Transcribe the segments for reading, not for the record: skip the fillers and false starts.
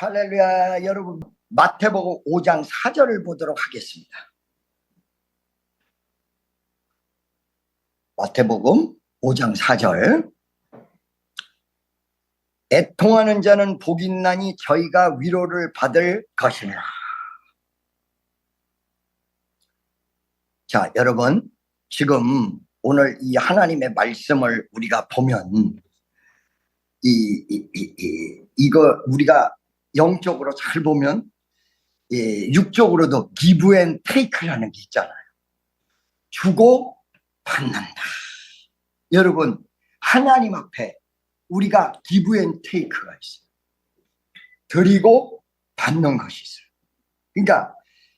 할렐루야. 여러분, 마태복음 5장 4절을 보도록 하겠습니다. 마태복음 5장 4절. 애통하는 자는 복이 있나니 저희가 위로를 받을 것이니라. 자, 여러분, 지금 오늘 이 하나님의 말씀을 우리가 보면 이거 우리가 영적으로 잘 보면 육적으로도 give and take라는 게 있잖아요. 주고 받는다. 여러분, 하나님 앞에 우리가 give and take가 있어요. 드리고 받는 것이 있어요. 그러니까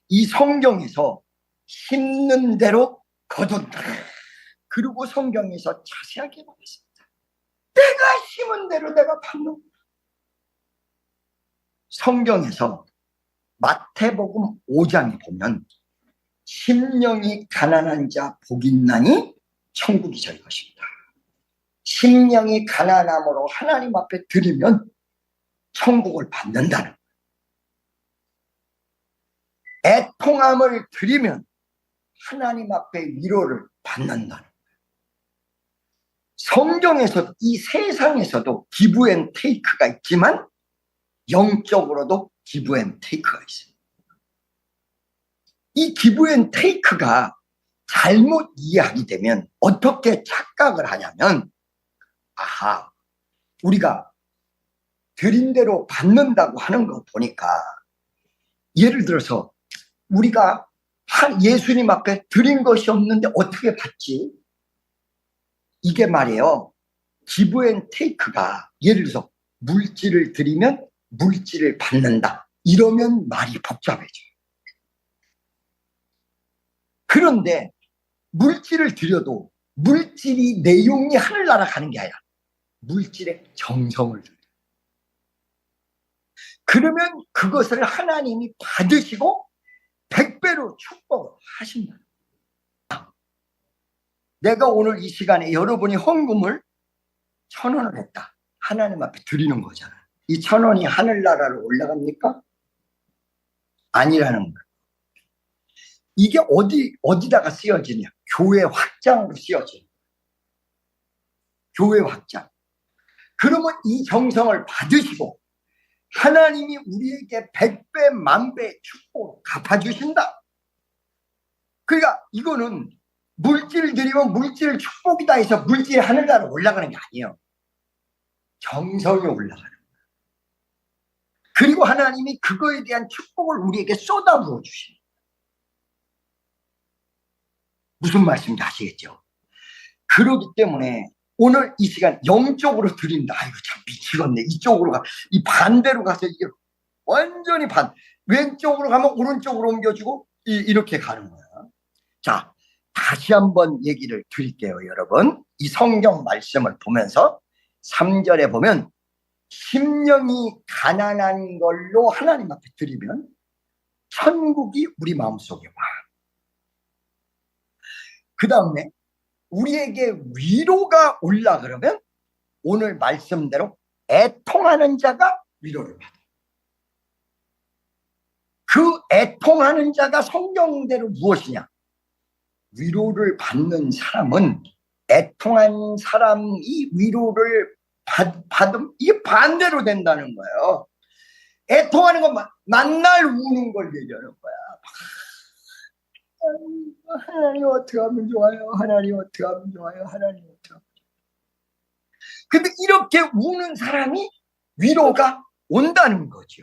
이 성경에서 심는 대로 거둔다. 그리고 성경에서 자세하게 말했습니다. 내가 심은 대로 내가 받는다. 성경에서 마태복음 5장에 보면 심령이 가난한 자 복이 있나니 천국이 저희 것입니다. 심령이 가난함으로 하나님 앞에 드리면 천국을 받는다는 거예요. 애통함을 드리면 하나님 앞에 위로를 받는다는 거예요. 성경에서도 이 세상에서도 give and take가 있지만 영적으로도 give and take가 있어요. 이 give and take가 잘못 이해하게 되면 어떻게 착각을 하냐면, 아하, 우리가 드린 대로 받는다고 하는 거 보니까, 예를 들어서 우리가 예수님 앞에 드린 것이 없는데 어떻게 받지? 이게 말이에요. give and take가 예를 들어서 물질을 드리면 물질을 받는다. 이러면 말이 복잡해져요. 그런데 물질을 드려도 물질이 내용이 하늘나라 가는 게 아니라 물질의 정성을 드려요. 그러면 그것을 하나님이 받으시고 100배로 축복을 하신다. 내가 오늘 이 시간에 여러분이 헌금을 1,000원을 했다. 하나님 앞에 드리는 거잖아요. 이 1,000원이 하늘나라로 올라갑니까? 아니라는 거예요. 이게 어디다가 쓰여지냐? 교회 확장으로 쓰여져요. 교회 확장. 그러면 이 정성을 받으시고 하나님이 우리에게 100배, 만배 축복을 갚아주신다. 그러니까 이거는 물질을 드리면 물질 축복이다 해서 물질이 하늘나라로 올라가는 게 아니에요. 정성이 올라가는 거예요. 그리고 하나님이 그거에 대한 축복을 우리에게 쏟아부어 주십니다. 무슨 말씀인지 아시겠죠? 그렇기 때문에 오늘 이 시간 영적으로 드린다. 아이고 참 미치겠네. 이쪽으로 가. 이 반대로 가서 이게 완전히 왼쪽으로 가면 오른쪽으로 옮겨주고 이렇게 가는 거야. 자, 다시 한번 얘기를 드릴게요, 여러분. 이 성경 말씀을 보면서 3절에 보면 심령이 가난한 걸로 하나님 앞에 드리면 천국이 우리 마음속에 와. 그 다음에 우리에게 위로가 올라 그러면 오늘 말씀대로 애통하는 자가 위로를 받아요. 그 애통하는 자가 성경대로 무엇이냐? 위로를 받는 사람은 애통한 사람이 위로를 받으면 이게 반대로 된다는 거예요. 애통하는 건 만날 우는 걸 얘기하는 거야. 하나님 어떻게 하면 좋아요? 하나님 어떻게 하면 좋아요? 하나님 어떻게 하면 좋아요? 근데 이렇게 우는 사람이 위로가 온다는 거죠.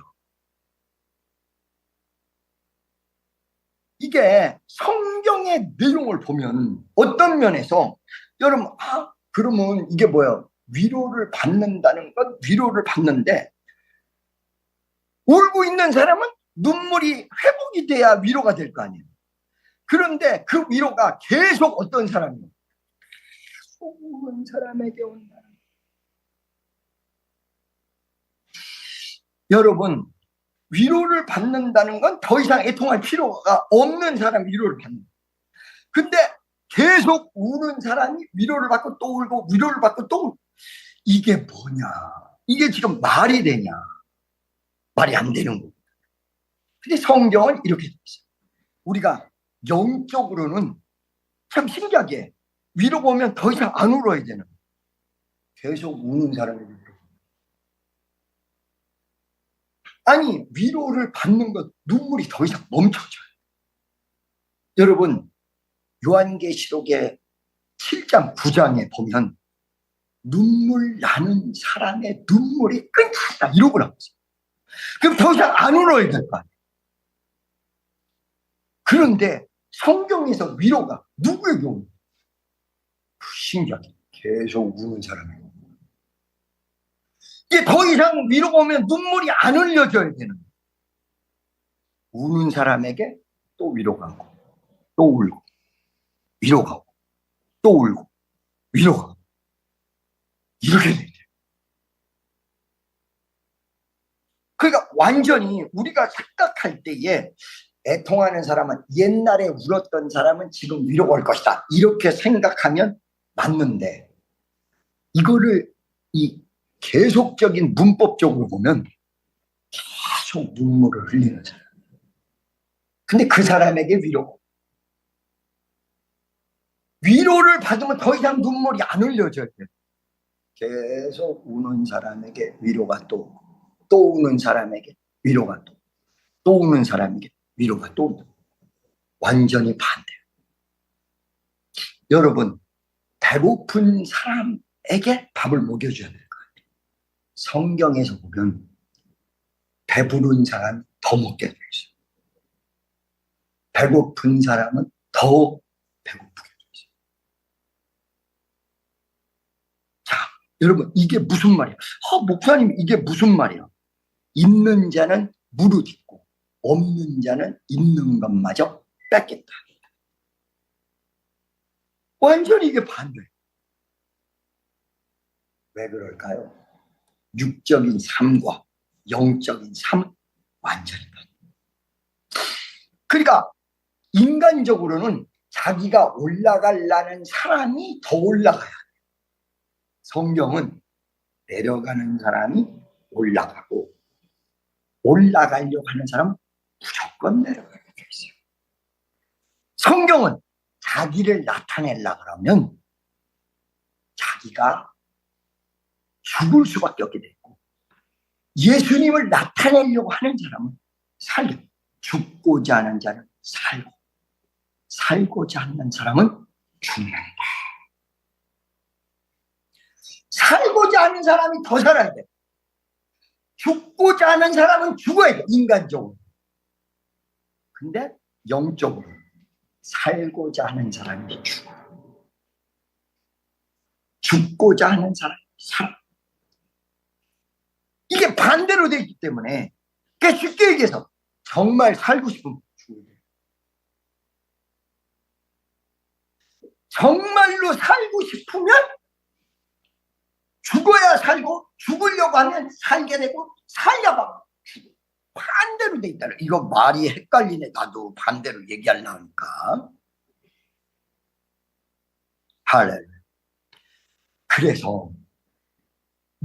이게 성경의 내용을 보면 어떤 면에서 여러분, 그러면 이게 뭐예요? 위로를 받는다는 건 위로를 받는데 울고 있는 사람은 눈물이 회복이 돼야 위로가 될 거 아니에요. 그런데 그 위로가 계속 어떤 사람이에요? 속은 사람에게 온다. 여러분, 위로를 받는다는 건 더 이상 애통할 필요가 없는 사람 위로를 받는 거예요. 근데 계속 우는 사람이 위로를 받고 또 울고 위로를 받고 또 울고. 이게 뭐냐? 이게 지금 말이 되냐? 말이 안 되는 거고. 근데 성경은 이렇게 돼 있어요. 우리가 영적으로는 참 신기하게 위로 보면 더 이상 안 울어야 되는, 계속 우는 사람이, 아니 위로를 받는 것, 눈물이 더 이상 멈춰져요. 여러분 요한계시록의 7장 9장에 보면 눈물 나는 사람의 눈물이 끊지 않다 이러고 나왔어요. 그럼 더 이상 안 울어야 될 거 아니에요. 그런데 성경에서 위로가 누구에게 오는 거예요? 신기하게 계속 우는 사람이에요. 이게 더 이상 위로가 오면 눈물이 안 흘려져야 되는 거예요. 우는 사람에게 또 위로가 오고 또 울고, 위로가 오고 또 울고 위로가 오고, 이렇게 돼요. 그러니까 완전히 우리가 착각할 때에 애통하는 사람은, 옛날에 울었던 사람은 지금 위로가 올 것이다 이렇게 생각하면 맞는데, 이거를 이 계속적인 문법적으로 보면 계속 눈물을 흘리는 사람, 근데 그 사람에게 위로를 받으면 더 이상 눈물이 안 흘려져야 돼. 계속 우는 사람에게 위로가 또 우는 사람에게 위로가 또 우는 사람에게 위로가 또 온다. 완전히 반대예요. 여러분 배고픈 사람에게 밥을 먹여줘야 될 것 같아요. 성경에서 보면 배부른 사람이 더 먹게 돼 있어요. 배고픈 사람은 더 배고프게 돼 있어요. 자, 여러분 이게 무슨 말이야? 목사님 이게 무슨 말이야? 있는 자는 무릇 있고 없는 자는 있는 것마저 뺏겠다. 완전히 이게 반대예요. 왜 그럴까요? 육적인 삶과 영적인 삶은 완전히 반대. 그러니까 인간적으로는 자기가 올라가려는 사람이 더 올라가야 돼요. 성경은 내려가는 사람이 올라가고 올라가려고 하는 사람은 무조건 내려가게 돼 있어요. 성경은 자기를 나타내려고 그러면 자기가 죽을 수밖에 없게 됐고, 예수님을 나타내려고 하는 사람은 살려, 죽고자 하는 자는 살고 살고자 하는 사람은 죽는다. 살고자 하는 사람이 더 살아야 돼. 죽고자 하는 사람은 죽어야 돼, 인간적으로. 근데 영적으로 살고자 하는 사람이 죽어. 죽고자 하는 사람이 살아. 이게 반대로 되어 있기 때문에, 그러니까 쉽게 얘기해서 정말 살고 싶으면 죽어야 돼. 정말로 살고 싶으면 죽어야 살고, 죽으려고 하면 살게 되고, 살려고 하면 죽어. 반대로 돼 있다. 이거 말이 헷갈리네. 나도 반대로 얘기하려니까. 할렐루야. 그래서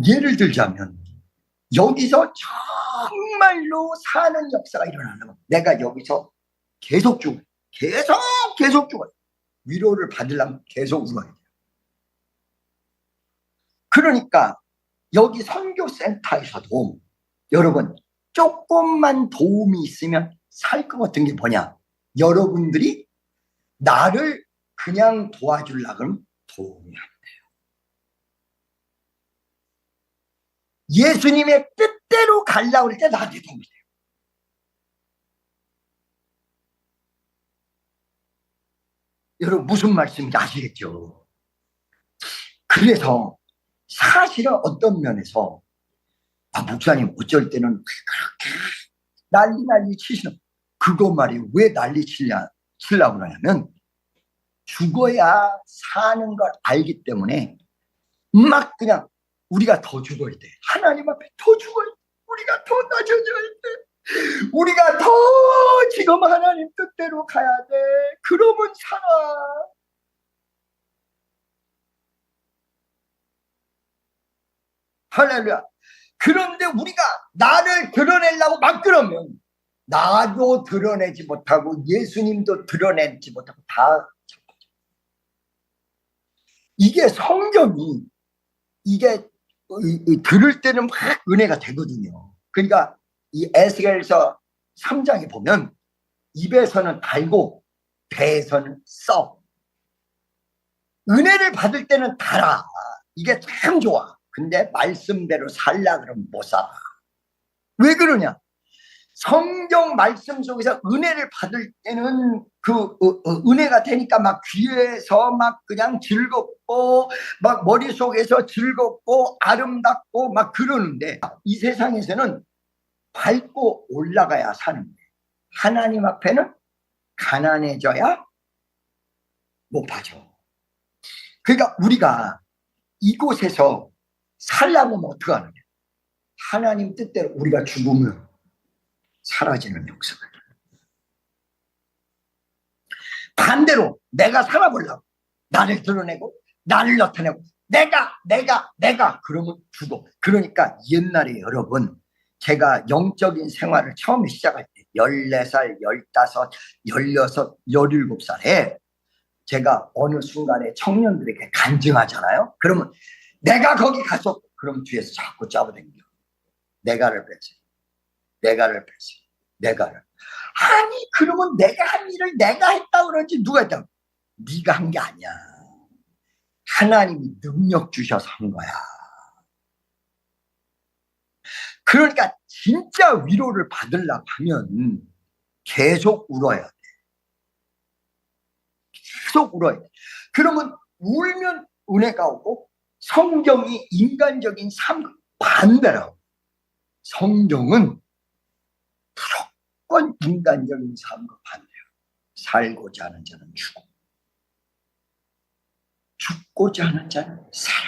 예를 들자면 여기서 정말로 사는 역사가 일어나면 내가 여기서 계속 죽어요. 계속 죽어요. 위로를 받으려면 계속 울어야 돼요. 그러니까 여기 선교센터에서도 여러분 조금만 도움이 있으면 살 것 같은 게 뭐냐? 여러분들이 나를 그냥 도와주려고 하면 도움이 안 돼요. 예수님의 뜻대로 가려고 할 때 나한테 도움이 돼요. 여러분 무슨 말씀인지 아시겠죠? 그래서 사실은 어떤 면에서 목사님 어쩔 때는 그렇게 난리 치시는, 그거 말이 왜 난리 치려고 그러냐면 죽어야 사는 걸 알기 때문에 막 그냥 우리가 더 죽어야 돼. 하나님 앞에 더 죽어야 돼. 우리가 더 낮아져야 돼. 우리가 더 지금 하나님 뜻대로 가야 돼. 그러면 살아. 할렐루야. 그런데 우리가 나를 드러내려고 그러면 나도 드러내지 못하고 예수님도 드러내지 못하고 다 이게 성경이 이게 들을 때는 막 은혜가 되거든요. 그러니까 이 에스겔서 3장에 보면 입에서는 달고 배에서는 써. 은혜를 받을 때는 달아. 이게 참 좋아. 근데 말씀대로 살라 그러면 못 살아. 왜 그러냐? 성경 말씀 속에서 은혜를 받을 때는 은혜가 되니까 막 귀에서 막 그냥 즐겁고 막 머릿속에서 즐겁고 아름답고 막 그러는데 이 세상에서는 밟고 올라가야 사는 거예요. 하나님 앞에는 가난해져야 높아져. 그러니까 우리가 이곳에서 살려면 어떻게 하느냐? 하나님 뜻대로 우리가 죽으면 사라지는 역사가. 반대로 내가 살아보려고 나를 드러내고 나를 나타내고 내가 그러면 죽어. 그러니까 옛날에 여러분 제가 영적인 생활을 처음에 시작할 때 14살, 15, 16, 17살에 제가 어느 순간에 청년들에게 간증하잖아요. 그러면 내가 거기 가서 그럼 뒤에서 자꾸 잡아당겨. 내가를 뺏어. 내가를. 아니 그러면 내가 한 일을 내가 했다고 그러지 누가 했다고? 네가 한 게 아니야. 하나님이 능력 주셔서 한 거야. 그러니까 진짜 위로를 받으려고 하면 계속 울어야 돼. 계속 울어야 돼. 그러면 울면 은혜가 오고 성경이 인간적인 삶 반대라고. 성경은 무조건 인간적인 삶과 반대예요. 살고자 하는 자는 죽고 죽고자 하는 자는 살아.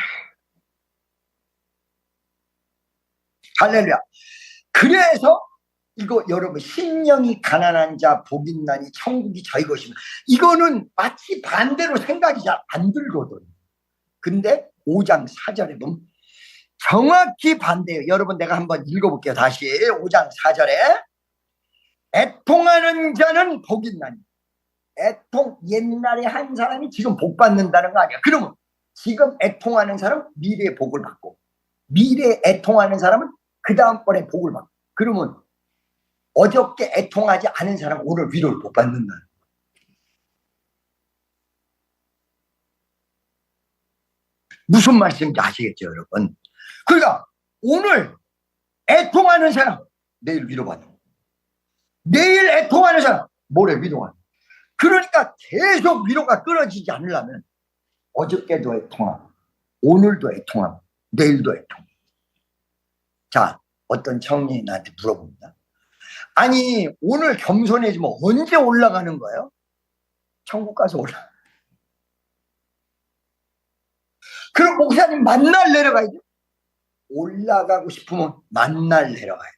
할렐루야. 그래서 이거 여러분 심령이 가난한 자 복이 있나니 천국이 저희 것이면 이거는 마치 반대로 생각이 잘 안 들거든. 근데 5장 4절에 보면 정확히 반대예요. 여러분 내가 한번 읽어볼게요. 다시 5장 4절에 애통하는 자는 복이 있나니. 애통 옛날에 한 사람이 지금 복 받는다는 거 아니야. 그러면 지금 애통하는 사람은 미래의 복을 받고 미래에 애통하는 사람은 그 다음번에 복을 받고 그러면 어저께 애통하지 않은 사람은 오늘 위로를 못 받는다. 무슨 말씀인지 아시겠죠 여러분? 그러니까 오늘 애통하는 사람 내일 위로받는 거야. 내일 애통하는 사람 모레 위로받는 거야. 그러니까 계속 위로가 끊어지지 않으려면 어저께도 애통하고 오늘도 애통하고 내일도 애통. 자 어떤 청년이 나한테 물어봅니다. 아니 오늘 겸손해지면 언제 올라가는 거예요? 천국 가서 올라. 그럼 목사님 만날 내려가야죠. 올라가고 싶으면 만날 내려가야 돼.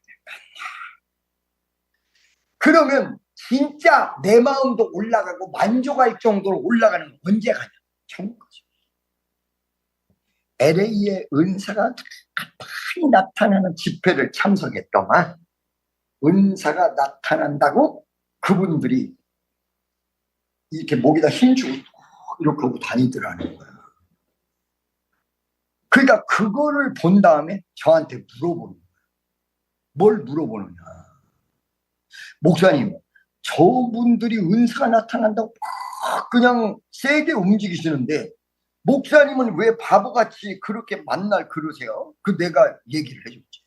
그러면 진짜 내 마음도 올라가고 만족할 정도로 올라가는 건 언제 가냐? 천국 가죠. LA에 은사가 많이 나타나는 집회를 참석했더만 은사가 나타난다고 그분들이 이렇게 목에다 힘주고 이렇게 하고 다니더라는 거야. 그러니까 그거를 본 다음에 저한테 물어보는 거야. 뭘 물어보느냐. 목사님 저분들이 은사가 나타난다고 그냥 세게 움직이시는데 목사님은 왜 바보같이 그렇게 만날 그러세요? 그 내가 얘기를 해줬지.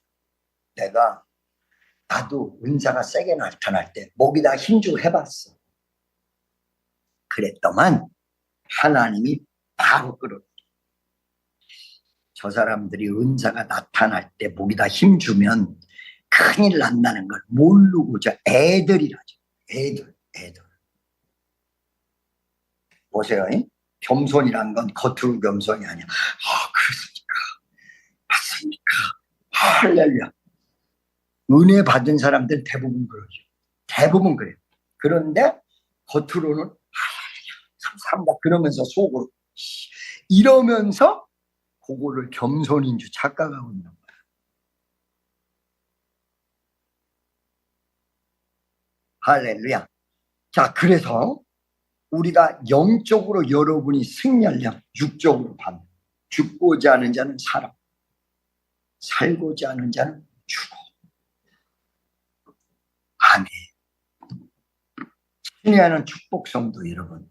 나도 은사가 세게 나타날 때 목에다 힘주고 해봤어. 그랬더만 하나님이 바로 끌어. 저 사람들이 은사가 나타날 때 목에다 힘주면 큰일 난다는 걸 모르고 저 애들이라죠. 애들. 보세요. 겸손이란 건 겉으로 겸손이 아니야. 그렇습니까? 맞습니까? 할렐루야. 은혜 받은 사람들 대부분 그러죠. 대부분 그래요. 그런데 겉으로는 감사합니다 그러면서 속으로 이러면서 그거를 겸손인 줄 착각하고 있는 거야. 할렐루야. 자, 그래서 우리가 영적으로 여러분이 승리하려면 육적으로 반. 죽고자 하는 자는 살아, 살고자 하는 자는 죽어. 아멘. 승리하는 축복 성도 여러분,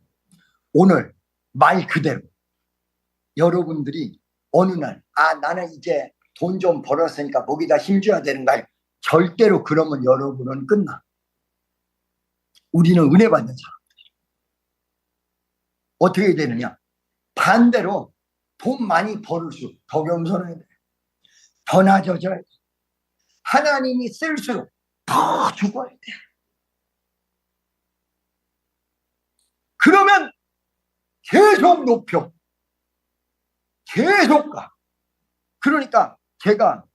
오늘 말 그대로 여러분들이 어느 날 나는 이제 돈 좀 벌었으니까 거기다 힘줘야 되는가? 절대로 그러면 여러분은 끝나. 우리는 은혜 받는 사람. 어떻게 되느냐? 반대로 돈 많이 벌을수록 더 겸손해야 돼. 더 낮아져야 돼. 하나님이 쓸수록 더 죽어야 돼. 그러면 계속 높여. 계속 가. 그러니까 제가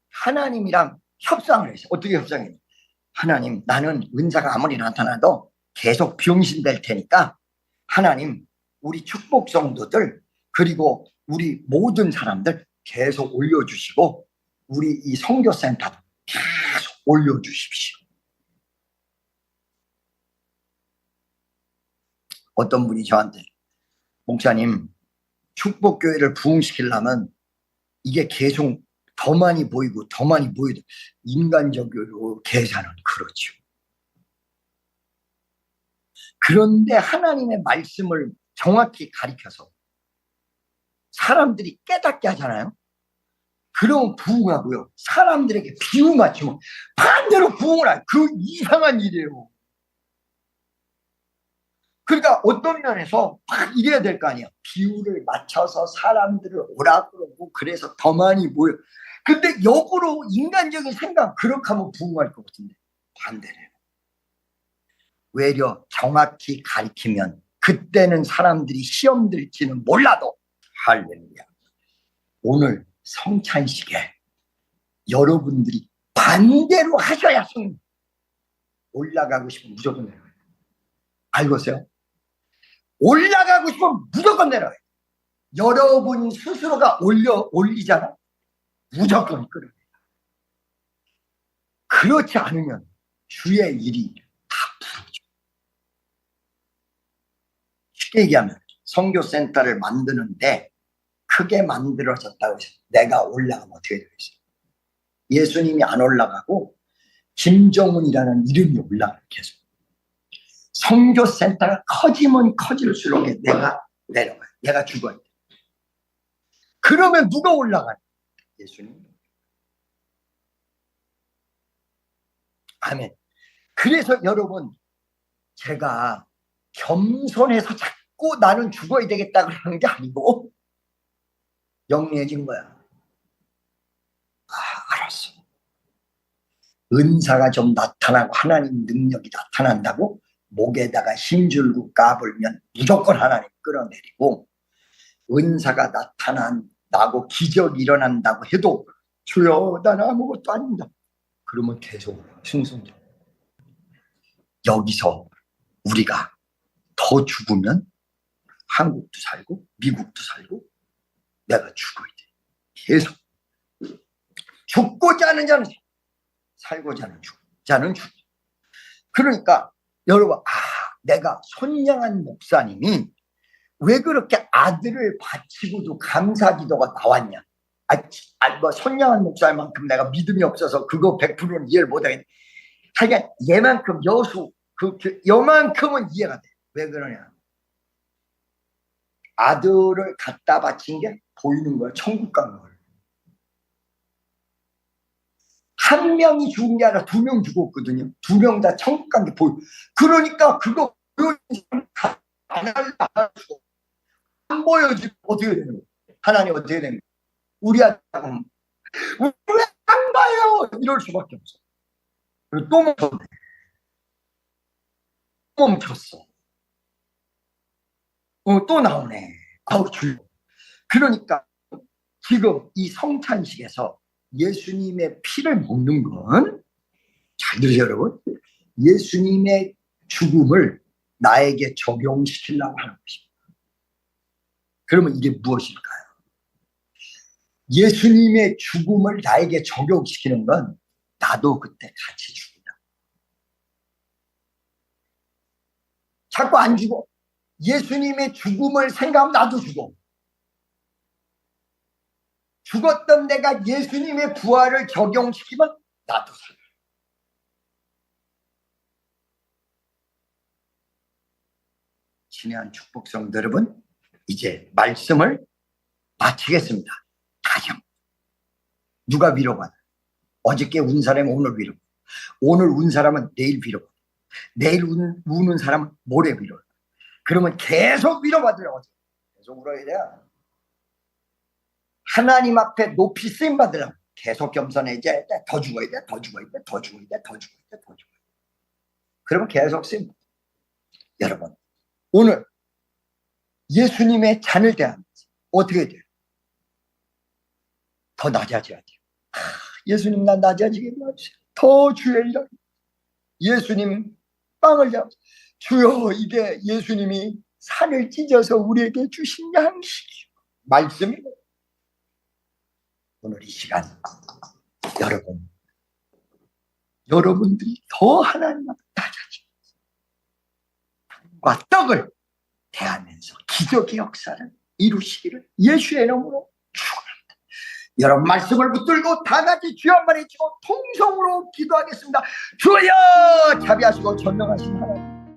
하나님이랑 협상을 했어요. 어떻게 협상했냐? 하나님, 나는 은사가 아무리 나타나도 계속 병신 될 테니까 하나님, 우리 축복 성도들 그리고 우리 모든 사람들 계속 올려주시고 우리 이 선교센터도 계속 올려주십시오. 어떤 분이 저한테 목사님, 축복교회를 부흥시키려면 이게 계속 더 많이 보이고 더 많이 보이고 인간적으로 계산은 그렇죠. 그런데 하나님의 말씀을 정확히 가리켜서 사람들이 깨닫게 하잖아요. 그러면 부흥하고요. 사람들에게 비유 맞추면 반대로 부흥을 해요. 그 이상한 일이에요. 그러니까 어떤 면에서 막 이래야 될 거 아니에요. 비유를 맞춰서 사람들을 오라 그러고 그래서 더 많이 모여. 근데 역으로 인간적인 생각 그렇게 하면 부흥할 것 같은데 반대래요. 외려 정확히 가리키면 그때는 사람들이 시험 들지는 몰라도 할렐루야. 오늘 성찬식에 여러분들이 반대로 하셔야 승리. 올라가고 싶으면 무조건 내려가요. 알겠어요? 올라가고 싶으면 무조건 내려가요. 여러분 스스로가 올리잖아. 무조건 끌어요. 그렇지 않으면 주의 일이 다 부러져. 쉽게 얘기하면 선교센터를 만드는데 크게 만들어졌다고 해서 내가 올라가면 어떻게 되겠어요? 예수님이 안 올라가고 김정은이라는 이름이 올라가요. 계속. 선교센터가 커지면 커질수록 내가 내려가요. 내가 죽어야 돼. 그러면 누가 올라가요? 예수님. 아멘. 그래서 여러분, 제가 겸손해서 자꾸 나는 죽어야 되겠다 그러는 게 아니고 영리해진 거야. 알았어. 은사가 좀 나타나고 하나님 능력이 나타난다고 목에다가 힘줄고 까불면 무조건 하나님 끌어내리고, 은사가 나타나고 기적이 일어난다고 해도 주여 난 아무것도 아닙니다. 그러면 계속 승승장. 여기서 우리가 더 죽으면 한국도 살고 미국도 살고 내가 죽어야 돼. 계속. 죽고자 하는 자는 살고자 하는 자는 죽어. 그러니까 여러분, 내가 손양한 목사님이 왜 그렇게 아들을 바치고도 감사기도가 나왔냐? 뭐 손양한 목사님만큼 내가 믿음이 없어서 그거 100%는 이해를 못하겠네. 하여간 얘만큼 요만큼은 이해가 돼. 왜 그러냐? 아들을 갖다 바친 게 보이는 거야. 천국 가는 걸. 한 명이 죽은 게 아니라 2명 죽었거든요. 2명 다 천국 간 게 보여. 그러니까 그거 안 보여지고 어떻게 되는 거야? 하나님 어떻게 되는 거야? 우리한테 왜 안 봐요? 이럴 수밖에 없어. 그리고 또 멈췄어. 또 나오네. 주. 그러니까 지금 이 성찬식에서 예수님의 피를 먹는 건, 잘 들으세요 여러분, 예수님의 죽음을 나에게 적용시키려고 하는 것입니다. 그러면 이게 무엇일까요? 예수님의 죽음을 나에게 적용시키는 건 나도 그때 같이 죽는다. 자꾸 안 죽어. 예수님의 죽음을 생각하면 나도 죽어. 죽었던 내가 예수님의 부활을 적용시키면 나도 살아. 친애한 축복성도 여러분, 이제 말씀을 마치겠습니다. 다시 한번. 누가 위로받아? 어저께 운 사람은 오늘 위로, 오늘 운 사람은 내일 위로, 내일 우는 사람은 모레 위로. 그러면 계속 위로받으려고 하죠. 계속 울어야 돼. 하나님 앞에 높이 쓰임 받으려고 계속 겸손해져야 돼. 더 죽어야 돼. 더 죽어야 돼. 더 죽어야 돼. 더 죽어야 돼. 더 죽어야 돼. 그러면 계속 쓰임. 여러분, 오늘 예수님의 잔을 대하면서 어떻게 돼요? 더 낮아져야 돼요. 예수님, 나 낮아지게 해주세요. 더 주의 일을. 예수님 빵을 잡아 주여, 이게 예수님이 산을 찢어서 우리에게 주신 양식이요, 말씀이에요. 오늘 이 시간 여러분들이 더 하나님 앞에 낮아지면서 과 떡을 대하면서 기적의 역사를 이루시기를 예수의 이름으로 축원합니다. 여러분, 말씀을 붙들고 다 같이 주여 한번 외치고 통성으로 기도하겠습니다. 주여, 자비하시고 전능하신 하나님,